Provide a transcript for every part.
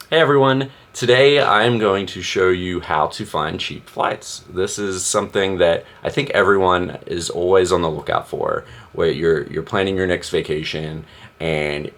Hey everyone, today I'm going to show you how to find cheap flights. This is something that I think everyone is always on the lookout for, where you're planning your next vacation and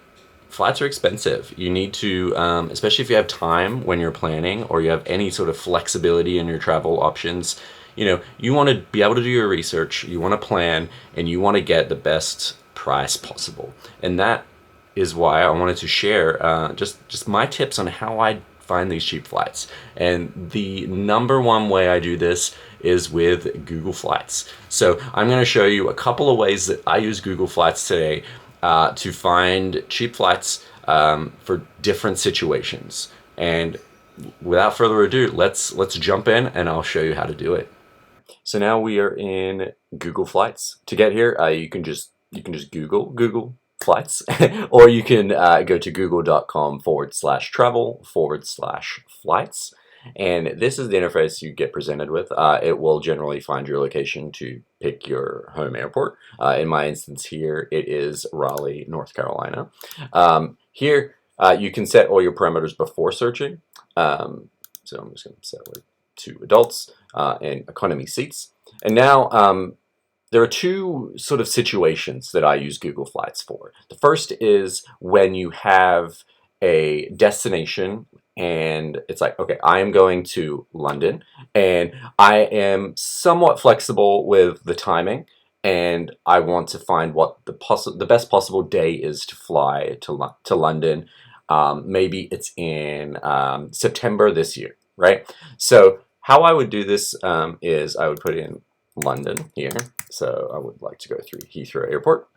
flights are expensive. You need to, especially if you have time when you're planning or you have any sort of flexibility in your travel options, you want to be able to do your research, you want to plan, and you want to get the best price possible. And that is why I wanted to share just my tips on how I find these cheap flights. And the number one way I do this is with Google Flights. So I'm going to show you a couple of ways that I use Google Flights today to find cheap flights for different situations. And without further ado, let's jump in and I'll show you how to do it. So now we are in Google Flights. To get here, you can just Google flights, or you can go to google.com/travel/flights. And this is the interface you get presented with. It will generally find your location to pick your home airport. In my instance here, it is Raleigh, North Carolina. Here, you can set all your parameters before searching. So I'm just going to set like 2 adults and economy seats. And now there are 2 sort of situations that I use Google Flights for. The first is when you have a destination and it's like, okay, I am going to London and I am somewhat flexible with the timing and I want to find what the best possible day is to fly to London. Maybe it's in September this year, right? So how I would do this is I would put in London here. So I would like to go through Heathrow Airport.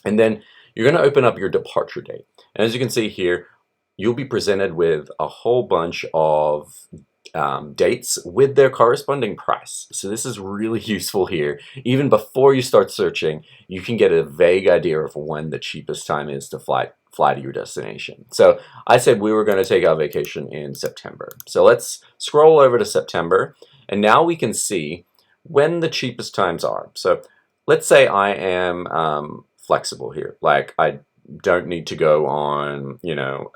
And then you're going to open up your departure date. And as you can see here, you'll be presented with a whole bunch of dates with their corresponding price. So this is really useful here. Even before you start searching, you can get a vague idea of when the cheapest time is to fly to your destination. So I said we were going to take our vacation in September. So let's scroll over to September, and now we can see when the cheapest times are. So let's say I am flexible here. Like I don't need to go on,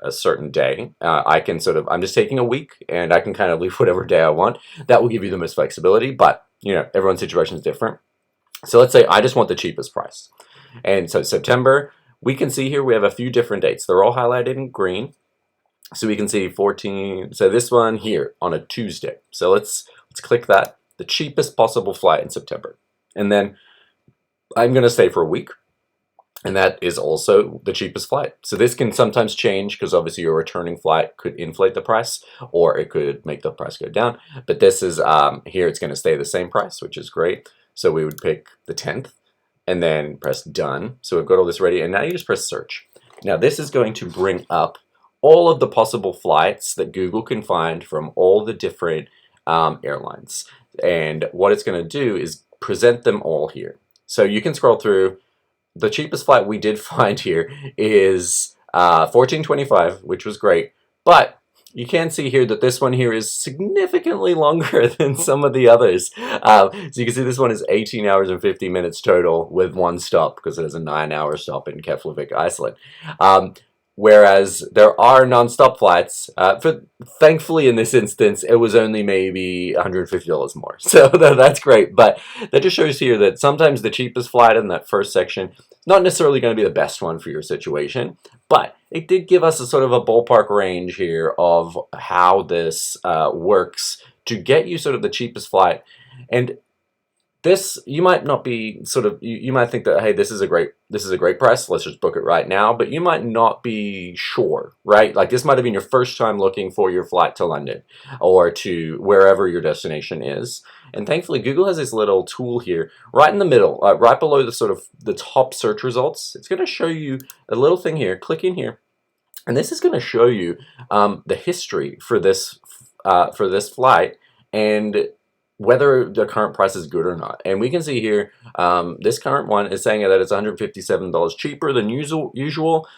a certain day. I'm just taking a week and I can kind of leave whatever day I want. That will give you the most flexibility, but everyone's situation is different. So let's say I just want the cheapest price. And so September, we can see here we have a few different dates. They're all highlighted in green. So we can see 14, so this one here on a Tuesday. So let's click that, the cheapest possible flight in September. And then I'm going to stay for a week. And that is also the cheapest flight. So this can sometimes change because obviously your returning flight could inflate the price or it could make the price go down. But this is, here it's going to stay the same price, which is great. So we would pick the 10th and then press done. So we've got all this ready. And now you just press search. Now this is going to bring up all of the possible flights that Google can find from all the different airlines. And what it's going to do is present them all here. So you can scroll through. The cheapest flight we did find here is $14.25, which was great. But you can see here that this one here is significantly longer than some of the others. So you can see this one is 18 hours and 50 minutes total with 1 stop because it has a 9-hour stop in Keflavik, Iceland. Whereas there are non-stop flights. Thankfully, in this instance, it was only maybe $150 more. So that's great. But that just shows here that sometimes the cheapest flight in that first section not necessarily going to be the best one for your situation. But it did give us a sort of a ballpark range here of how this works to get you sort of the cheapest flight. And this, you might not be sort of, you might think that, hey, this is a great price, let's just book it right now, but you might not be sure, right? Like this might have been your first time looking for your flight to London or to wherever your destination is. And thankfully Google has this little tool here right in the middle, right below the sort of the top search results. It's going to show you a little thing here. Click in here and this is going to show you the history for this flight and whether the current price is good or not. And we can see here, this current one is saying that it's $157 cheaper than usual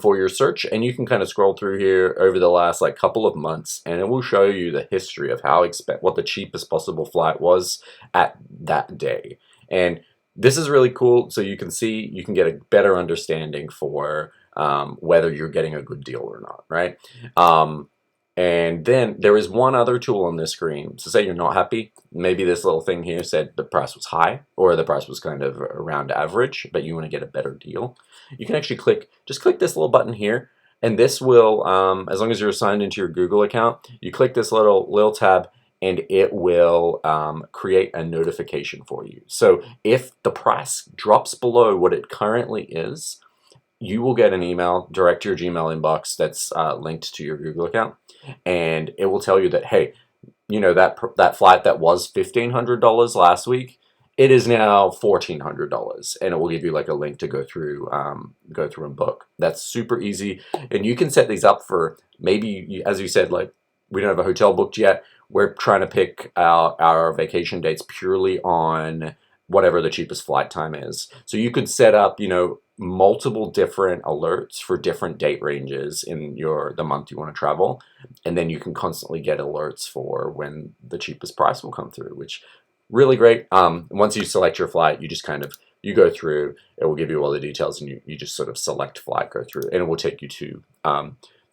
for your search. And you can kind of scroll through here over the last like couple of months, and it will show you the history of what the cheapest possible flight was at that day. And this is really cool. So you can see, you can get a better understanding for whether you're getting a good deal or not, right? Um, and then there is one other tool on this screen. So say you're not happy, maybe this little thing here said the price was high or the price was kind of around average, but you want to get a better deal. You can actually just click this little button here, and this will, as long as you're signed into your Google account, you click this little tab and it will create a notification for you. So if the price drops below what it currently is, you will get an email direct to your Gmail inbox that's linked to your Google account, and it will tell you that, hey, you know, that flight that was $1,500 last week, it is now $1,400, and it will give you like a link to go through and book. That's super easy, and you can set these up for maybe, as you said, like we don't have a hotel booked yet. We're trying to pick our vacation dates purely on whatever the cheapest flight time is. So you could set up, you know, multiple different alerts for different date ranges in the month you want to travel, and then you can constantly get alerts for when the cheapest price will come through, which really great. Once you select your flight, you just kind of go through, it will give you all the details, and you just sort of select flight, go through, and it will take you to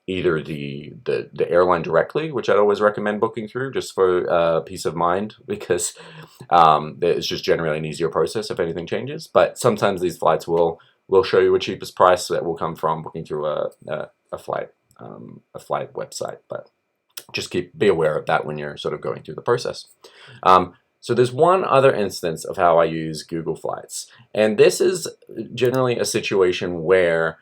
either the airline directly, which I'd always recommend booking through just for peace of mind, because it's just generally an easier process if anything changes. But sometimes these flights will show you a cheapest price that will come from booking through a flight website. But just be aware of that when you're sort of going through the process. So there's one other instance of how I use Google Flights, and this is generally a situation where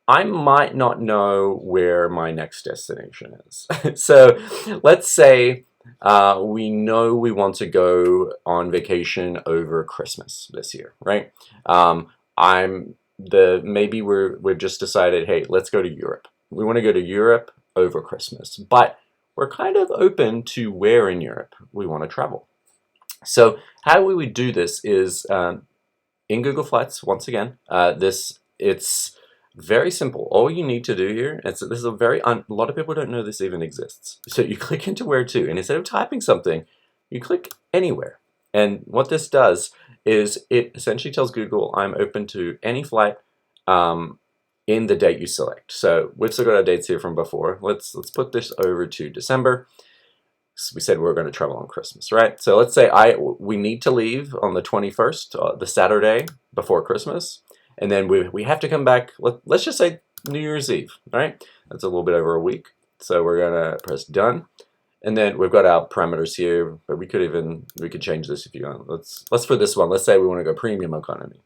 I might not know where my next destination is. So let's say we know we want to go on vacation over Christmas this year, right? Maybe we've just decided, hey, let's go to Europe. We want to go to Europe over Christmas, but we're kind of open to where in Europe we want to travel. So how we would do this is in Google Flights, once again, it's very simple. All you need to do here, this is a lot of people don't know this even exists. So you click into where to, and instead of typing something, you click anywhere. And what this does is it essentially tells Google, I'm open to any flight in the date you select. So we've still got our dates here from before. Let's put this over to December. So we said we were going to travel on Christmas, right? So let's say we need to leave on the 21st, the Saturday before Christmas. And then we have to come back, let's just say New Year's Eve, right? That's a little bit over a week. So we're gonna press done. And then we've got our parameters here, but we could change this if you want. Let's for this one, let's say we wanna go premium economy.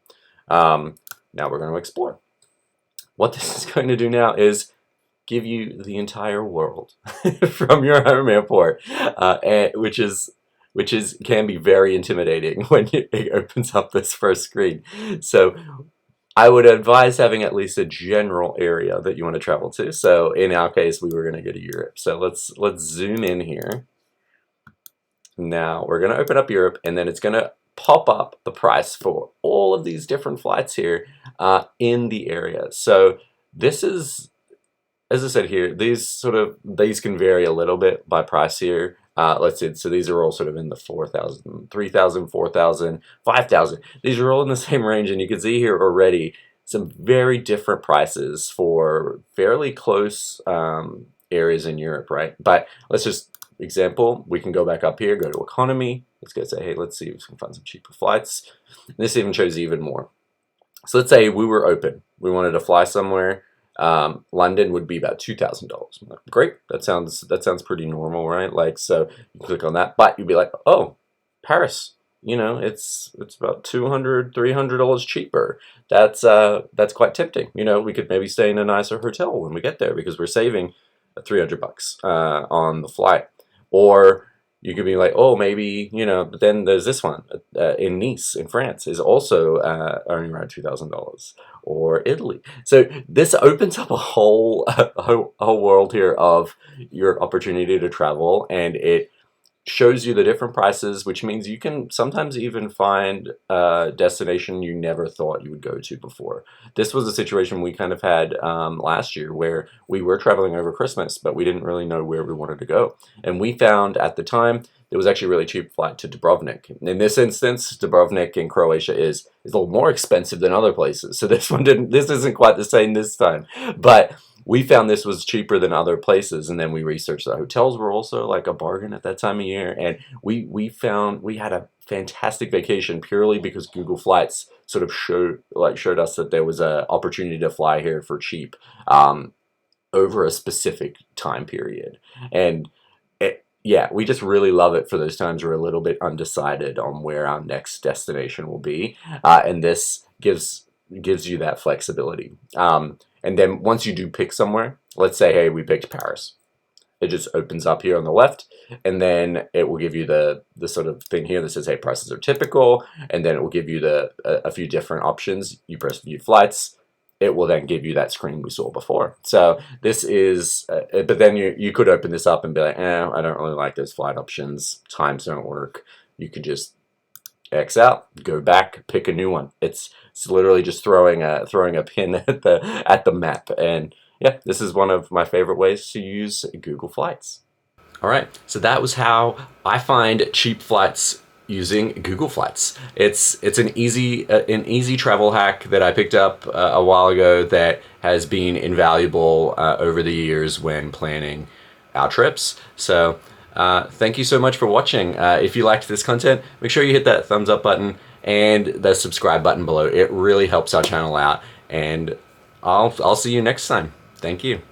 Now we're gonna explore. What this is going to do now is give you the entire world from your home airport, which can be very intimidating when it opens up this first screen. So I would advise having at least a general area that you want to travel to. So in our case, we were going to go to Europe. So let's zoom in here. Now we're going to open up Europe, and then it's going to pop up the price for all of these different flights here in the area. So this is, as I said here, these can vary a little bit by price here. Let's see, so these are all sort of in the 4,000, 3,000, 4,000, 5,000. These are all in the same range, and you can see here already some very different prices for fairly close areas in Europe, right? But let's just, example, we can go back up here, go to economy. Let's go say, hey, let's see if we can find some cheaper flights. And this even shows even more. So let's say we were open. We wanted to fly somewhere. London would be about $2,000. Great, that sounds pretty normal, right? Like, so you click on that, but you'd be like, oh, Paris, you know, it's about $200, $300 cheaper. That's quite tempting. You know, we could maybe stay in a nicer hotel when we get there because we're saving $300 on the flight. Or you could be like, oh, maybe, you know, but then there's this one in Nice, in France, is also only around $2,000, or Italy. So this opens up a whole world here of your opportunity to travel, and it shows you the different prices, which means you can sometimes even find a destination you never thought you would go to before. This was a situation we kind of had last year where we were traveling over Christmas, but we didn't really know where we wanted to go. And we found at the time there was actually a really cheap flight to Dubrovnik. In this instance, Dubrovnik in Croatia is a little more expensive than other places. So this isn't quite the same this time. But we found this was cheaper than other places, and then we researched the hotels were also like a bargain at that time of year, and we found we had a fantastic vacation purely because Google Flights sort of showed us that there was a opportunity to fly here for cheap over a specific time period. And yeah, we just really love it for those times we're a little bit undecided on where our next destination will be, and this gives you that flexibility. And then once you do pick somewhere, let's say, hey, we picked Paris. It just opens up here on the left, and then it will give you the sort of thing here that says, hey, prices are typical, and then it will give you a few different options. You press view flights. It will then give you that screen we saw before. So this is, but then you could open this up and be like, I don't really like those flight options. Times don't work. You could just X out, go back, pick a new one. It's literally just throwing a pin at the map. And yeah, this is one of my favorite ways to use Google Flights. All right, so that was how I find cheap flights using Google Flights. It's an easy travel hack that I picked up a while ago that has been invaluable over the years when planning our trips. So thank you so much for watching. If you liked this content, make sure you hit that thumbs up button and the subscribe button below. It really helps our channel out, and I'll see you next time. Thank you.